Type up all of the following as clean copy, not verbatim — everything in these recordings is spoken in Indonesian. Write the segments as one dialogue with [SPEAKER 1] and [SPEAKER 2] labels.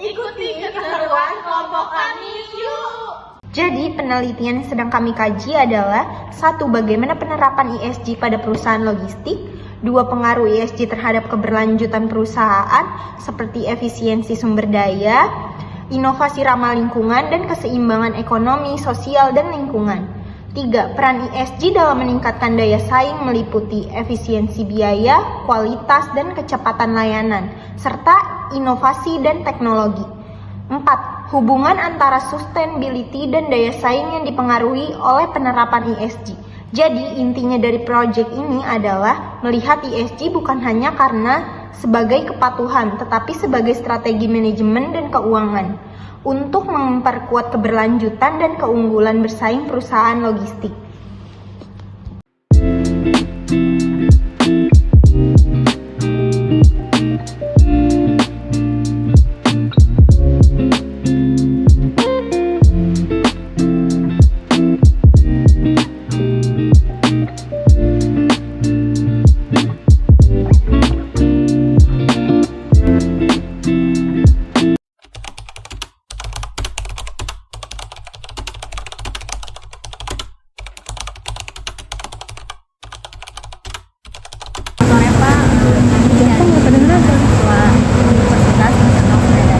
[SPEAKER 1] Ikuti keseruan kelompok kami yuk!
[SPEAKER 2] Jadi, penelitian yang sedang kami kaji adalah 1. Bagaimana penerapan ESG pada perusahaan logistik. 2. Pengaruh ESG terhadap keberlanjutan perusahaan seperti efisiensi sumber daya, inovasi ramah lingkungan, dan keseimbangan ekonomi, sosial, dan lingkungan. 3. Peran ESG dalam meningkatkan daya saing meliputi efisiensi biaya, kualitas, dan kecepatan layanan, serta inovasi dan teknologi. 4. Hubungan antara sustainability dan daya saing yang dipengaruhi oleh penerapan ESG. Jadi, intinya dari proyek ini adalah melihat ESG bukan hanya karena sebagai kepatuhan, tetapi sebagai strategi manajemen dan keuangan untuk memperkuat keberlanjutan dan keunggulan bersaing perusahaan logistik.
[SPEAKER 3] Sore Pak, kami dari mahasiswa Universitas Nusa Tenggara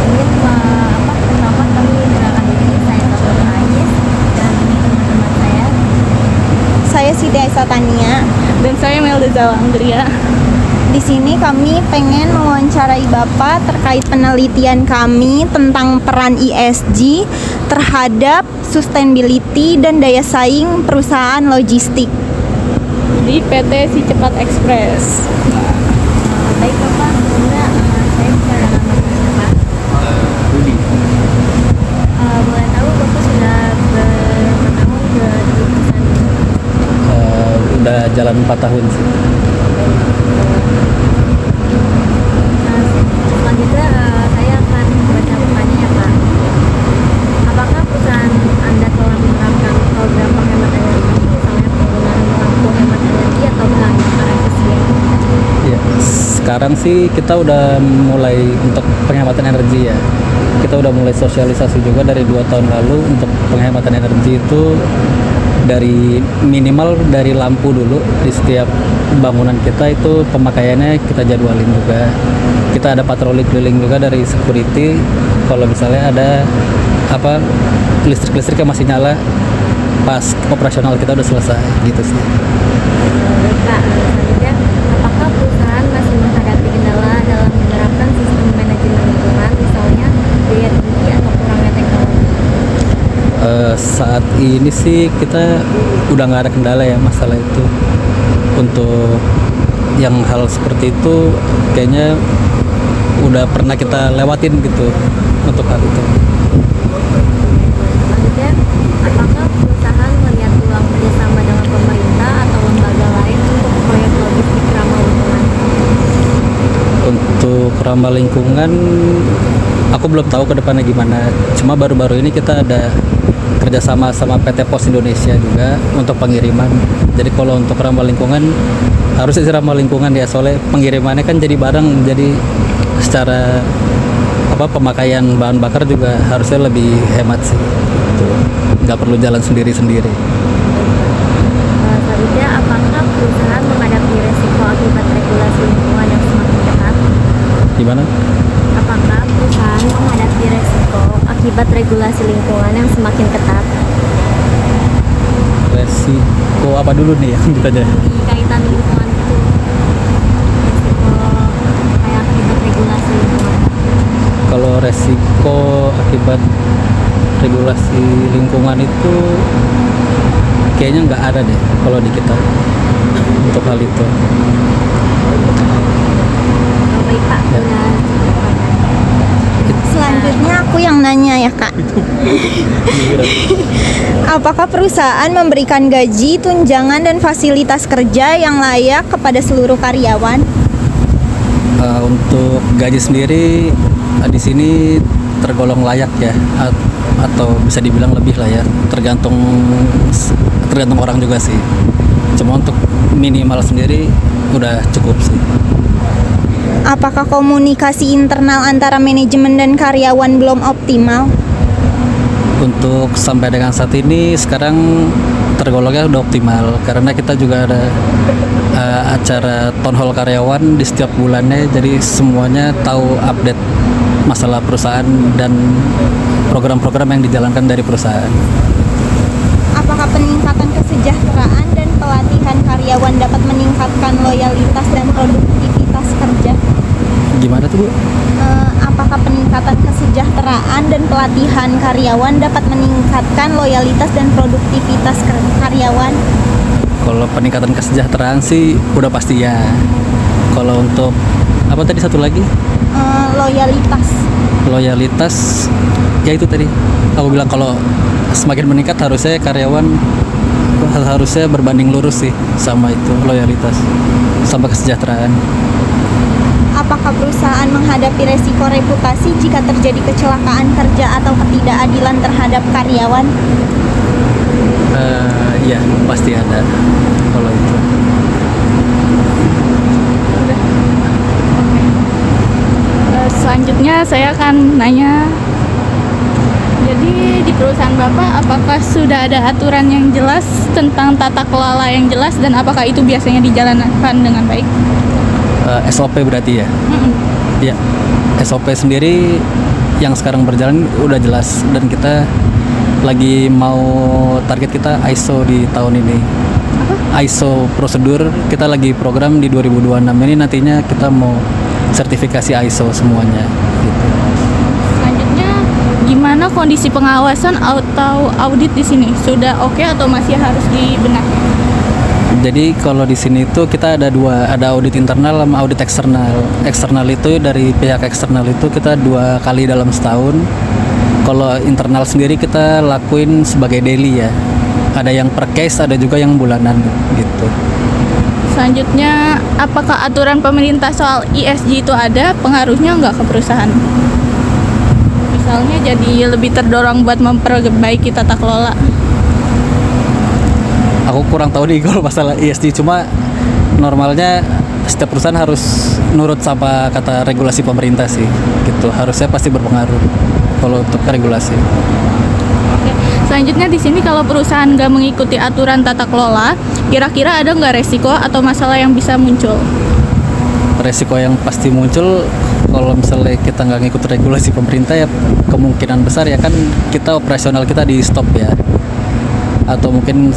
[SPEAKER 3] ingin pertama kami kenalkan diri, saya Dr. Ais dan teman-teman
[SPEAKER 2] Saya Siti Aisyah Tania.
[SPEAKER 3] dan saya Melda Zawa Andria.
[SPEAKER 2] Di sini kami pengen mewawancarai Bapak terkait penelitian kami tentang peran ESG terhadap sustainability dan daya saing perusahaan logistik.
[SPEAKER 3] Di PT Si Cepat Express. Baik Bapak, sebenarnya saya bisa dengan Bapak
[SPEAKER 4] Budi.
[SPEAKER 3] boleh tahu Bapak sudah berapa tahun di perusahaan ini?
[SPEAKER 4] Udah jalan 4 tahun sih.
[SPEAKER 3] Selanjutnya saya akan membaca pertanyaan ya Pak. Apakah perusahaan Anda telah menerapkan program penghematan energi, misalnya penggunaan lampu hemat energi atau bahan bakar efisien?
[SPEAKER 4] Ya, sekarang sih kita udah mulai untuk penghematan energi ya. Kita udah mulai sosialisasi juga dari 2 tahun lalu untuk penghematan energi itu dari minimal dari lampu dulu di setiap bangunan kita itu pemakaiannya kita jadwalin juga. Kita ada patroli keliling juga dari security kalau misalnya ada listrik yang masih nyala pas operasional kita udah selesai gitu sih.
[SPEAKER 3] Baik Pak, selanjutnya apakah perusahaan masih menghadapi kendala dalam menerapkan sistem manajemen lingkungan, misalnya biaya tinggi atau kurangnya teknologi?
[SPEAKER 4] Saat ini sih kita udah nggak ada kendala ya masalah itu. Untuk yang hal seperti itu kayaknya udah pernah kita lewatin gitu untuk hal itu.
[SPEAKER 3] Selanjutnya, apakah perusahaan melihat peluang kerjasama dengan pemerintah atau lembaga lain untuk proyek logistik ramah lingkungan?
[SPEAKER 4] Untuk ramah lingkungan aku belum tahu ke depannya gimana. Cuma baru-baru ini kita ada kerjasama sama PT Pos Indonesia juga untuk pengiriman. Jadi kalau untuk ramah lingkungan harusnya sih ramah lingkungan ya, soalnya pengirimannya kan jadi barang, jadi secara pemakaian bahan bakar juga harusnya lebih hemat sih. Nggak perlu jalan sendiri-sendiri.
[SPEAKER 3] Selanjutnya, apakah perusahaan menghadapi resiko akibat regulasi lingkungan yang semakin ketat?
[SPEAKER 4] Gimana?
[SPEAKER 3] Apakah perusahaan menghadapi resiko akibat regulasi lingkungan yang semakin ketat?
[SPEAKER 4] Resiko apa dulu nih yang ditanya?
[SPEAKER 3] Di kaitan lingkungan itu, resiko kayak akibat regulasi lingkungan.
[SPEAKER 4] Kalau resiko akibat regulasi lingkungan itu kayaknya nggak ada deh kalau di kita untuk hal itu.
[SPEAKER 3] Oh, baik Pak,
[SPEAKER 2] Selanjutnya aku yang nanya ya Kak. Apakah perusahaan memberikan gaji, tunjangan, dan fasilitas kerja yang layak kepada seluruh karyawan?
[SPEAKER 4] Untuk gaji sendiri di sini tergolong layak ya, atau bisa dibilang lebih lah ya, tergantung orang juga sih. Cuma untuk minimal sendiri udah cukup sih.
[SPEAKER 2] Apakah komunikasi internal antara manajemen dan karyawan belum optimal?
[SPEAKER 4] Untuk sampai dengan saat ini sekarang tergolongnya udah optimal karena kita juga ada acara town hall karyawan di setiap bulannya, jadi semuanya tahu update masalah perusahaan dan program-program yang dijalankan dari perusahaan.
[SPEAKER 2] Apakah peningkatan kesejahteraan dan pelatihan karyawan dapat meningkatkan loyalitas dan produktivitas kerja?
[SPEAKER 4] Gimana tuh Bu?
[SPEAKER 2] Apakah peningkatan kesejahteraan dan pelatihan karyawan dapat meningkatkan loyalitas dan produktivitas karyawan?
[SPEAKER 4] Kalau peningkatan kesejahteraan sih udah pasti ya. Kalau untuk apa tadi satu lagi?
[SPEAKER 2] Loyalitas.
[SPEAKER 4] Loyalitas ya itu tadi aku bilang, kalau semakin meningkat harusnya karyawan harusnya berbanding lurus sih sama itu loyalitas sama kesejahteraan.
[SPEAKER 2] Apakah perusahaan menghadapi resiko reputasi jika terjadi kecelakaan kerja atau ketidakadilan terhadap karyawan?
[SPEAKER 4] Ya pasti ada kalau itu.
[SPEAKER 1] Selanjutnya saya akan nanya, jadi di perusahaan Bapak apakah sudah ada aturan yang jelas tentang tata kelola yang jelas dan apakah itu biasanya dijalankan dengan baik?
[SPEAKER 4] SOP berarti ya?
[SPEAKER 1] Mm-mm.
[SPEAKER 4] Ya, SOP sendiri yang sekarang berjalan udah jelas dan kita lagi mau target kita ISO di tahun ini. ISO prosedur kita lagi program di 2026 ini, nantinya kita mau sertifikasi ISO semuanya gitu.
[SPEAKER 1] Selanjutnya, gimana kondisi pengawasan atau audit di sini? Sudah oke atau masih harus dibenahi?
[SPEAKER 4] Jadi kalau di sini tuh kita ada dua, ada audit internal sama audit eksternal. Eksternal itu dari pihak eksternal itu kita 2 kali dalam setahun. Kalau internal sendiri kita lakuin sebagai daily ya. Ada yang per case, ada juga yang bulanan gitu.
[SPEAKER 1] Selanjutnya, apakah aturan pemerintah soal ESG itu ada pengaruhnya nggak ke perusahaan? Misalnya jadi lebih terdorong buat memperbaiki tata kelola.
[SPEAKER 4] Aku kurang tahu nih kalau masalah ESG, cuma normalnya setiap perusahaan harus nurut sama kata regulasi pemerintah sih gitu. Harusnya pasti berpengaruh kalau untuk regulasi.
[SPEAKER 1] Oke. Selanjutnya di sini kalau perusahaan nggak mengikuti aturan tata kelola, kira-kira ada nggak resiko atau masalah yang bisa muncul?
[SPEAKER 4] Resiko yang pasti muncul kalau misalnya kita nggak ngikut regulasi pemerintah ya kemungkinan besar ya kan kita operasional kita di stop ya, atau mungkin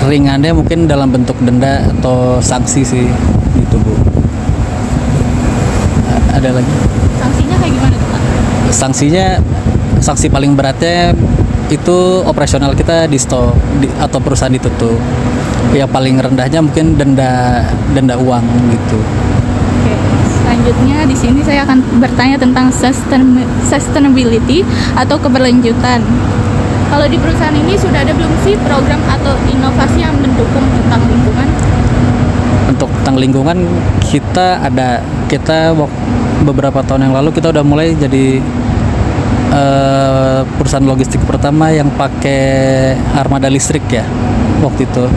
[SPEAKER 4] ringannya mungkin dalam bentuk denda atau sanksi sih gitu Bu. Ada lagi?
[SPEAKER 1] Sanksinya kayak gimana tuh Pak?
[SPEAKER 4] Sanksi paling beratnya itu operasional kita di stop atau perusahaan ditutup. Ya paling rendahnya mungkin denda uang gitu.
[SPEAKER 1] Oke. Selanjutnya di sini saya akan bertanya tentang sustainability atau keberlanjutan. Kalau di perusahaan ini sudah ada belum sih program atau inovasi yang mendukung tentang lingkungan?
[SPEAKER 4] Untuk tentang lingkungan kita beberapa tahun yang lalu kita udah mulai jadi perusahaan logistik pertama yang pakai armada listrik ya waktu itu.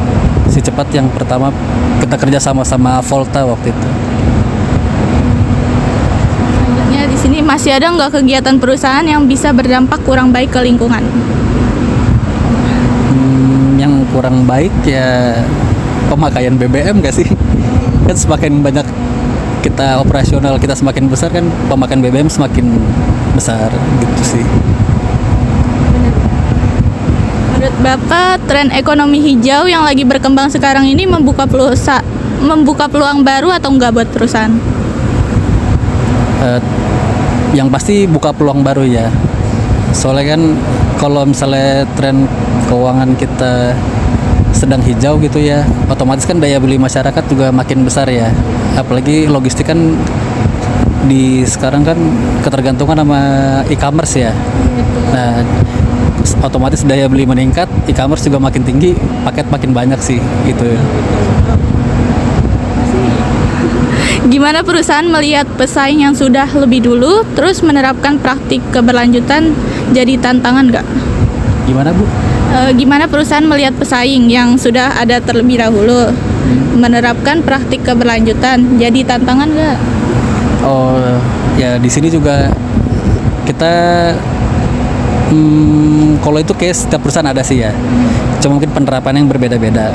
[SPEAKER 4] Si cepat yang pertama kita kerja sama Volta waktu itu.
[SPEAKER 1] Selanjutnya di sini masih ada nggak kegiatan perusahaan yang bisa berdampak kurang baik ke lingkungan?
[SPEAKER 4] Yang kurang baik ya pemakaian BBM gak sih? Kan semakin banyak kita operasional, kita semakin besar kan pemakaian BBM semakin besar gitu sih.
[SPEAKER 1] Menurut Bapak, tren ekonomi hijau yang lagi berkembang sekarang ini membuka peluang baru atau enggak buat perusahaan?
[SPEAKER 4] Yang pasti buka peluang baru ya. Soalnya kan kalau misalnya tren keuangan kita sedang hijau gitu ya, otomatis kan daya beli masyarakat juga makin besar ya. Apalagi logistik kan sekarang kan ketergantungan sama e-commerce ya. Nah, otomatis daya beli meningkat, e-commerce juga makin tinggi, paket makin banyak sih gitu.
[SPEAKER 1] Gimana perusahaan melihat pesaing yang sudah lebih dulu terus menerapkan praktik keberlanjutan jadi tantangan nggak?
[SPEAKER 4] Gimana Bu?
[SPEAKER 1] Gimana perusahaan melihat pesaing yang sudah ada terlebih dahulu menerapkan praktik keberlanjutan. Jadi tantangan nggak?
[SPEAKER 4] Oh ya, di sini juga kita kalau itu kayak setiap perusahaan ada sih ya. Cuma mungkin penerapannya yang berbeda-beda.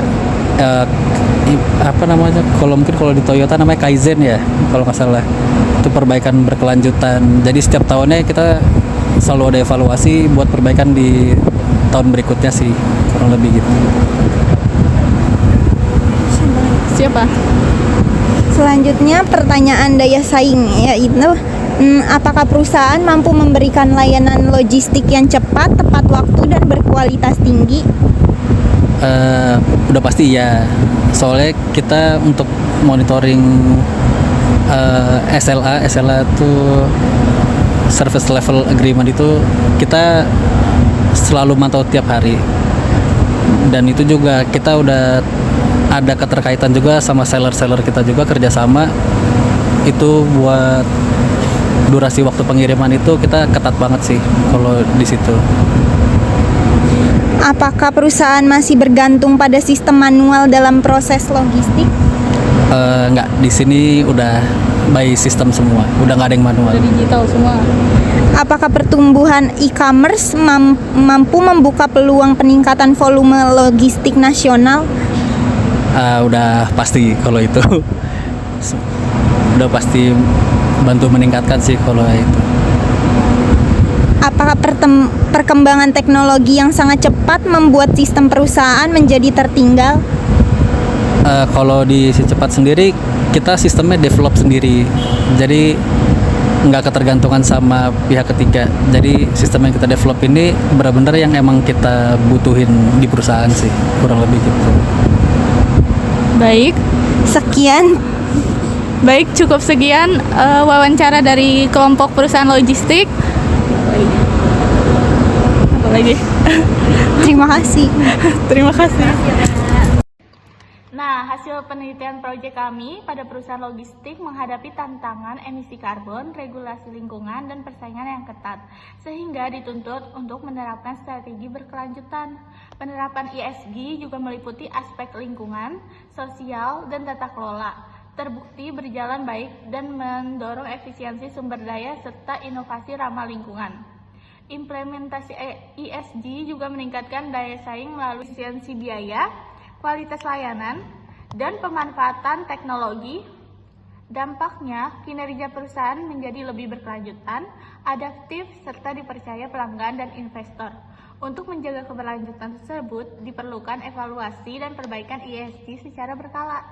[SPEAKER 4] Apa namanya? Kalau di Toyota namanya Kaizen ya, kalau nggak salah. Itu perbaikan berkelanjutan. Jadi setiap tahunnya kita selalu ada evaluasi buat perbaikan di tahun berikutnya sih, kurang lebih gitu.
[SPEAKER 1] Siapa?
[SPEAKER 2] Selanjutnya pertanyaan daya saing, yaitu apakah perusahaan mampu memberikan layanan logistik yang cepat, tepat waktu, dan berkualitas tinggi?
[SPEAKER 4] Udah pasti ya, soalnya kita untuk monitoring SLA itu Service Level Agreement itu kita selalu mantau tiap hari, dan itu juga kita udah ada keterkaitan juga sama seller kita juga kerjasama itu buat durasi waktu pengiriman itu kita ketat banget sih kalau di situ.
[SPEAKER 2] Apakah perusahaan masih bergantung pada sistem manual dalam proses logistik?
[SPEAKER 4] Nggak, di sini udah by sistem semua, udah nggak ada yang manual.
[SPEAKER 1] Udah digital semua.
[SPEAKER 2] Apakah pertumbuhan e-commerce mampu membuka peluang peningkatan volume logistik nasional?
[SPEAKER 4] Udah pasti kalau itu. Udah pasti bantu meningkatkan sih kalau itu.
[SPEAKER 2] Apakah perkembangan teknologi yang sangat cepat membuat sistem perusahaan menjadi tertinggal?
[SPEAKER 4] Kalau di si cepat sendiri kita sistemnya develop sendiri, jadi nggak ketergantungan sama pihak ketiga. Jadi sistem yang kita develop ini benar-benar yang emang kita butuhin di perusahaan sih, kurang lebih gitu.
[SPEAKER 1] Baik.
[SPEAKER 2] Sekian.
[SPEAKER 1] Baik, cukup sekian wawancara dari kelompok perusahaan logistik. Apa lagi?
[SPEAKER 2] Terima kasih.
[SPEAKER 1] Terima kasih. Nah, hasil penelitian proyek kami pada perusahaan logistik menghadapi tantangan emisi karbon, regulasi lingkungan, dan persaingan yang ketat, sehingga dituntut untuk menerapkan strategi berkelanjutan. Penerapan ESG juga meliputi aspek lingkungan, sosial, dan tata kelola. Terbukti berjalan baik dan mendorong efisiensi sumber daya serta inovasi ramah lingkungan. Implementasi ESG juga meningkatkan daya saing melalui efisiensi biaya, kualitas layanan, dan pemanfaatan teknologi. Dampaknya, kinerja perusahaan menjadi lebih berkelanjutan, adaptif, serta dipercaya pelanggan dan investor. Untuk menjaga keberlanjutan tersebut, diperlukan evaluasi dan perbaikan ESG secara berkala.